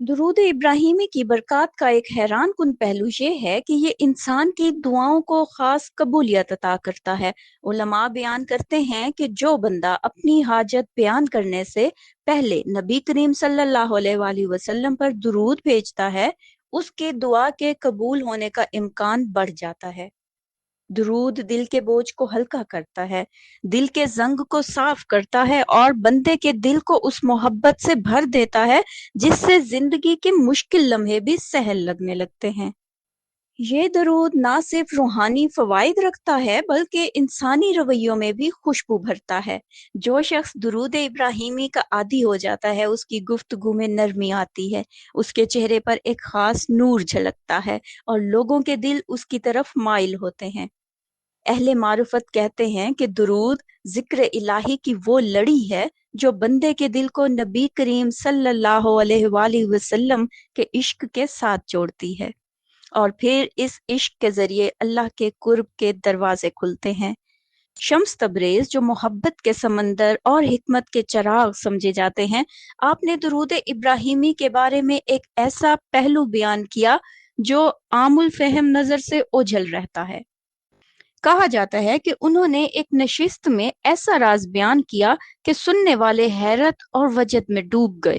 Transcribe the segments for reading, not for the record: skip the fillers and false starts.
درود ابراہیمی کی برکات کا ایک حیران کن پہلو یہ ہے کہ یہ انسان کی دعاؤں کو خاص قبولیت عطا کرتا ہے۔ علماء بیان کرتے ہیں کہ جو بندہ اپنی حاجت بیان کرنے سے پہلے نبی کریم صلی اللہ علیہ وآلہ وسلم پر درود بھیجتا ہے، اس کے دعا کے قبول ہونے کا امکان بڑھ جاتا ہے۔ درود دل کے بوجھ کو ہلکا کرتا ہے، دل کے زنگ کو صاف کرتا ہے اور بندے کے دل کو اس محبت سے بھر دیتا ہے جس سے زندگی کے مشکل لمحے بھی سہل لگنے لگتے ہیں۔ یہ درود نہ صرف روحانی فوائد رکھتا ہے بلکہ انسانی رویوں میں بھی خوشبو بھرتا ہے۔ جو شخص درود ابراہیمی کا عادی ہو جاتا ہے، اس کی گفتگو میں نرمی آتی ہے، اس کے چہرے پر ایک خاص نور جھلکتا ہے اور لوگوں کے دل اس کی طرف مائل ہوتے ہیں۔ اہل معرفت کہتے ہیں کہ درود ذکر الہی کی وہ لڑی ہے جو بندے کے دل کو نبی کریم صلی اللہ علیہ وآلہ وسلم کے عشق کے ساتھ جوڑتی ہے، اور پھر اس عشق کے ذریعے اللہ کے قرب کے دروازے کھلتے ہیں۔ شمس تبریز، جو محبت کے سمندر اور حکمت کے چراغ سمجھے جاتے ہیں، آپ نے درود ابراہیمی کے بارے میں ایک ایسا پہلو بیان کیا جو عام الفہم نظر سے اوجھل رہتا ہے۔ کہا جاتا ہے کہ انہوں نے ایک نشست میں ایسا راز بیان کیا کہ سننے والے حیرت اور وجد میں ڈوب گئے۔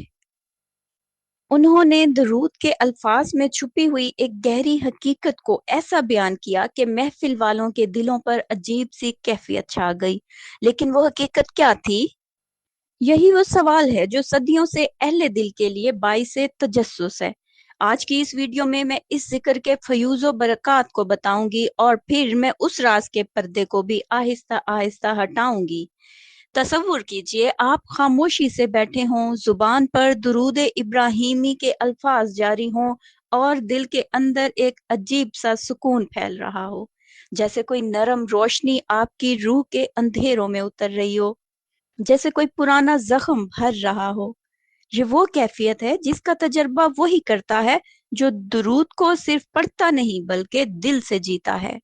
انہوں نے درود کے الفاظ میں چھپی ہوئی ایک گہری حقیقت کو ایسا بیان کیا کہ محفل والوں کے دلوں پر عجیب سی کیفیت چھا گئی۔ لیکن وہ حقیقت کیا تھی؟ یہی وہ سوال ہے جو صدیوں سے اہل دل کے لیے باعث تجسس ہے۔ آج کی اس ویڈیو میں اس ذکر کے فیوز و برکات کو بتاؤں گی اور پھر میں اس راز کے پردے کو بھی آہستہ آہستہ ہٹاؤں گی۔ تصور کیجئے آپ خاموشی سے بیٹھے ہوں، زبان پر درود ابراہیمی کے الفاظ جاری ہوں اور دل کے اندر ایک عجیب سا سکون پھیل رہا ہو، جیسے کوئی نرم روشنی آپ کی روح کے اندھیروں میں اتر رہی ہو، جیسے کوئی پرانا زخم بھر رہا ہو۔ یہ وہ کیفیت ہے جس کا تجربہ وہی کرتا ہے جو درود کو صرف پڑھتا نہیں بلکہ دل سے جیتا ہے۔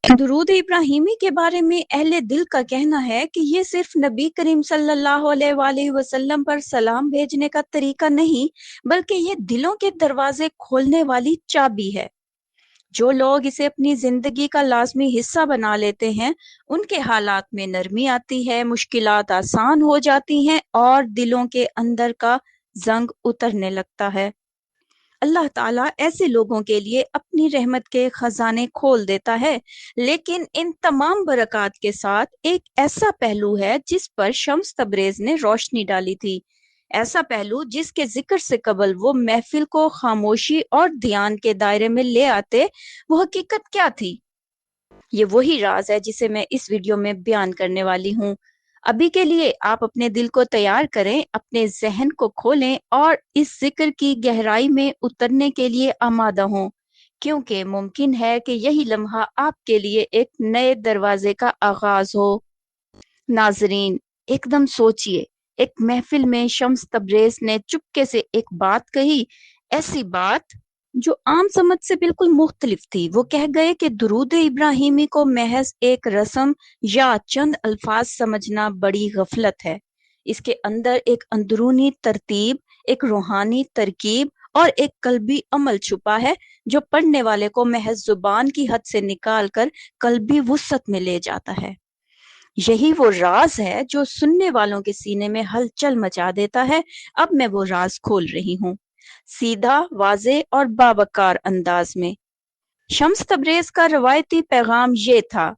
درود ابراہیمی کے بارے میں اہل دل کا کہنا ہے کہ یہ صرف نبی کریم صلی اللہ علیہ وآلہ وسلم پر سلام بھیجنے کا طریقہ نہیں، بلکہ یہ دلوں کے دروازے کھولنے والی چابی ہے۔ جو لوگ اسے اپنی زندگی کا لازمی حصہ بنا لیتے ہیں، ان کے حالات میں نرمی آتی ہے، مشکلات آسان ہو جاتی ہیں اور دلوں کے اندر کا زنگ اترنے لگتا ہے۔ اللہ تعالیٰ ایسے لوگوں کے لیے اپنی رحمت کے خزانے کھول دیتا ہے، لیکن ان تمام برکات کے ساتھ ایک ایسا پہلو ہے جس پر شمس تبریز نے روشنی ڈالی تھی، ایسا پہلو جس کے ذکر سے قبل وہ محفل کو خاموشی اور دھیان کے دائرے میں لے آتے۔ وہ حقیقت کیا تھی؟ یہ وہی راز ہے جسے میں اس ویڈیو میں بیان کرنے والی ہوں۔ ابھی کے لیے آپ اپنے دل کو تیار کریں، اپنے ذہن کو کھولیں اور اس ذکر کی گہرائی میں اترنے کے لیے آمادہ ہوں، کیونکہ ممکن ہے کہ یہی لمحہ آپ کے لیے ایک نئے دروازے کا آغاز ہو۔ ناظرین، ایک دم سوچئے، ایک محفل میں شمس تبریز نے چپکے سے ایک بات کہی، ایسی بات جو عام سمجھ سے بالکل مختلف تھی۔ وہ کہہ گئے کہ درود ابراہیمی کو محض ایک رسم یا چند الفاظ سمجھنا بڑی غفلت ہے۔ اس کے اندر ایک اندرونی ترتیب، ایک روحانی ترکیب اور ایک قلبی عمل چھپا ہے جو پڑھنے والے کو محض زبان کی حد سے نکال کر قلبی وسعت میں لے جاتا ہے۔ یہی وہ راز ہے جو سننے والوں کے سینے میں ہلچل مچا دیتا ہے۔ اب میں وہ راز کھول رہی ہوں، سیدھا، واضح اور باوقار انداز میں۔ شمس تبریز کا روایتی پیغام یہ تھا،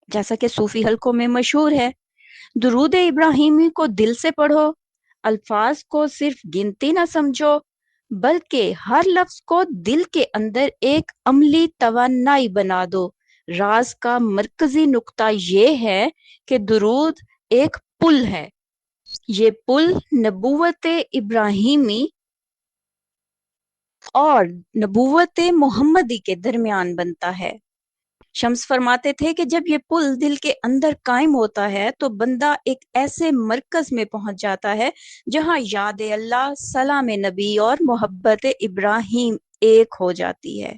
جیسا کہ صوفی حلقوں میں مشہور ہے: درود ابراہیمی کو دل سے پڑھو، الفاظ کو صرف گنتی نہ سمجھو بلکہ ہر لفظ کو دل کے اندر ایک عملی توانائی بنا دو۔ راز کا مرکزی نقطہ یہ ہے کہ درود ایک پل ہے۔ یہ پل نبوت ابراہیمی اور نبوت محمدی کے درمیان بنتا ہے۔ شمس فرماتے تھے کہ جب یہ پل دل کے اندر قائم ہوتا ہے تو بندہ ایک ایسے مرکز میں پہنچ جاتا ہے جہاں یاد اللہ، سلام نبی اور محبت ابراہیم ایک ہو جاتی ہے،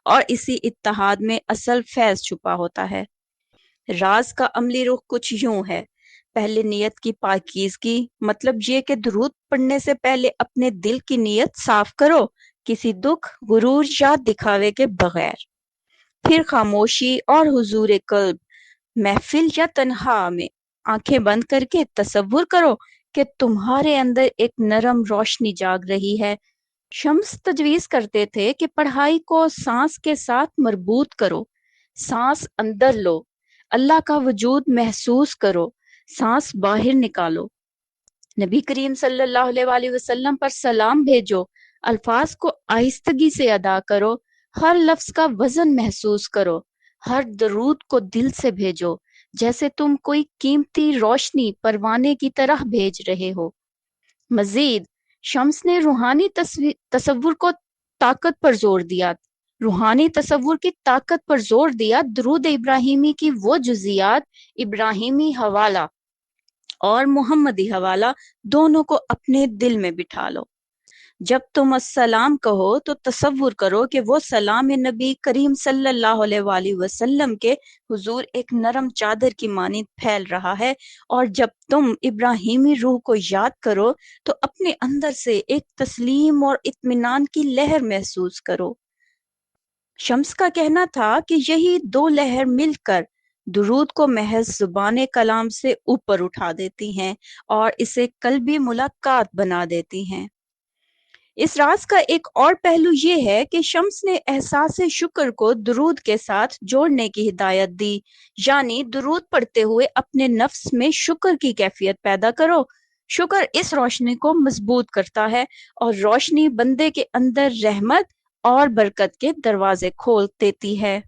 اور اسی اتحاد میں اصل فیض چھپا ہوتا ہے۔ راز کا عملی رخ کچھ یوں ہے: پہلے نیت کی پاکیزگی، مطلب یہ کہ درود پڑھنے سے پہلے اپنے دل کی نیت صاف کرو، کسی دکھ، غرور یا دکھاوے کے بغیر۔ پھر خاموشی اور حضور قلب، محفل یا تنہا میں آنکھیں بند کر کے تصور کرو کہ تمہارے اندر ایک نرم روشنی جاگ رہی ہے۔ شمس تجویز کرتے تھے کہ پڑھائی کو سانس کے ساتھ مربوط کرو، سانس اندر لو، اللہ کا وجود محسوس کرو، سانس باہر نکالو، نبی کریم صلی اللہ علیہ وآلہ وسلم پر سلام بھیجو، الفاظ کو آہستگی سے ادا کرو، ہر لفظ کا وزن محسوس کرو، ہر درود کو دل سے بھیجو جیسے تم کوئی قیمتی روشنی پروانے کی طرح بھیج رہے ہو۔ مزید شمس نے روحانی تصور کو طاقت پر زور دیا، روحانی تصور کی طاقت پر زور دیا۔ درود ابراہیمی کی وہ جزیات، ابراہیمی حوالہ اور محمدی حوالہ، دونوں کو اپنے دل میں بٹھا لو۔ جب تم السلام کہو تو تصور کرو کہ وہ سلام نبی کریم صلی اللہ علیہ وآلہ وسلم کے حضور ایک نرم چادر کی مانند پھیل رہا ہے، اور جب تم ابراہیمی روح کو یاد کرو تو اپنے اندر سے ایک تسلیم اور اطمینان کی لہر محسوس کرو۔ شمس کا کہنا تھا کہ یہی دو لہر مل کر درود کو محض زبان کلام سے اوپر اٹھا دیتی ہیں اور اسے قلبی ملاقات بنا دیتی ہیں۔ اس راز کا ایک اور پہلو یہ ہے کہ شمس نے احساس شکر کو درود کے ساتھ جوڑنے کی ہدایت دی، یعنی درود پڑھتے ہوئے اپنے نفس میں شکر کی کیفیت پیدا کرو۔ شکر اس روشنی کو مضبوط کرتا ہے اور روشنی بندے کے اندر رحمت اور برکت کے دروازے کھول دیتی ہے۔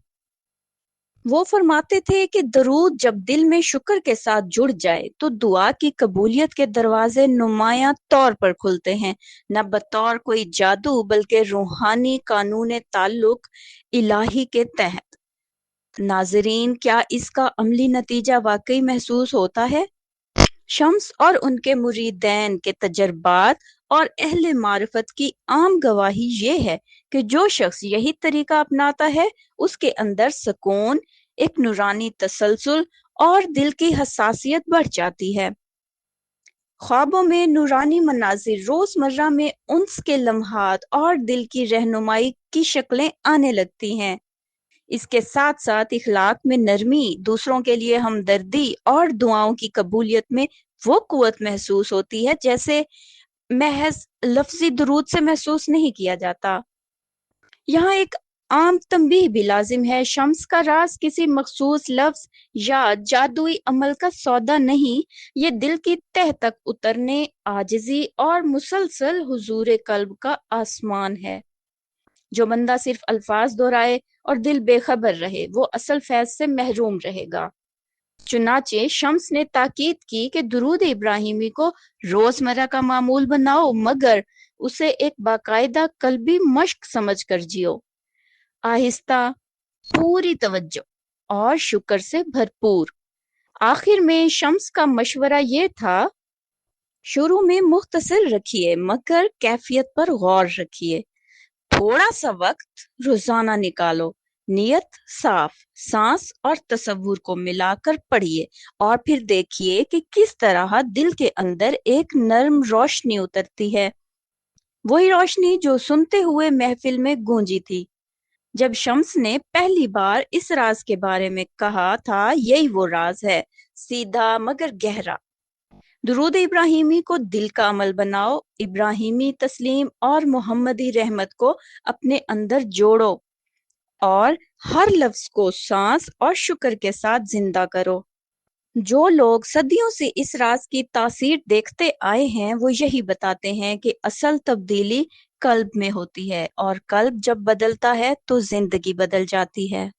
وہ فرماتے تھے کہ درود جب دل میں شکر کے ساتھ جڑ جائے تو دعا کی قبولیت کے دروازے نمایاں طور پر کھلتے ہیں، نہ بطور کوئی جادو بلکہ روحانی قانون تعلق الہی کے تحت۔ ناظرین، کیا اس کا عملی نتیجہ واقعی محسوس ہوتا ہے؟ شمس اور ان کے مریدین کے تجربات اور اہل معرفت کی عام گواہی یہ ہے کہ جو شخص یہی طریقہ اپناتا ہے اس کے اندر سکون، ایک نورانی تسلسل اور دل کی حساسیت بڑھ جاتی ہے۔ خوابوں میں نورانی مناظر، روزمرہ میں انس کے لمحات اور دل کی رہنمائی کی شکلیں آنے لگتی ہیں۔ اس کے ساتھ ساتھ اخلاق میں نرمی، دوسروں کے لیے ہمدردی اور دعاؤں کی قبولیت میں وہ قوت محسوس ہوتی ہے جیسے محض لفظی درود سے محسوس نہیں کیا جاتا۔ یہاں ایک عام تنبیہ بھی لازم ہے۔ شمس کا راز کسی مخصوص لفظ یا جادوئی عمل کا سودا نہیں، یہ دل کی تہ تک اترنے، عاجزی اور مسلسل حضور قلب کا آسمان ہے۔ جو بندہ صرف الفاظ دہرائے اور دل بے خبر رہے وہ اصل فیض سے محروم رہے گا۔ چنانچہ شمس نے تاکید کی کہ درود ابراہیمی کو روزمرہ کا معمول بناؤ، مگر اسے ایک باقاعدہ قلبی مشق سمجھ کر جیو، آہستہ، پوری توجہ اور شکر سے بھرپور۔ آخر میں شمس کا مشورہ یہ تھا، شروع میں مختصر رکھیے مگر کیفیت پر غور رکھیے، تھوڑا سا وقت روزانہ نکالو، نیت صاف، سانس اور تصور کو ملا کر پڑھیے، اور پھر دیکھیے کہ کس طرح دل کے اندر ایک نرم روشنی اترتی ہے، وہی روشنی جو سنتے ہوئے محفل میں گونجی تھی جب شمس نے پہلی بار اس راز کے بارے میں کہا تھا۔ یہی وہ راز ہے، سیدھا مگر گہرا۔ درود ابراہیمی کو دل کا عمل بناؤ، ابراہیمی تسلیم اور محمدی رحمت کو اپنے اندر جوڑو، اور ہر لفظ کو سانس اور شکر کے ساتھ زندہ کرو۔ جو لوگ صدیوں سے اس راز کی تاثیر دیکھتے آئے ہیں وہ یہی بتاتے ہیں کہ اصل تبدیلی قلب میں ہوتی ہے، اور قلب جب بدلتا ہے تو زندگی بدل جاتی ہے۔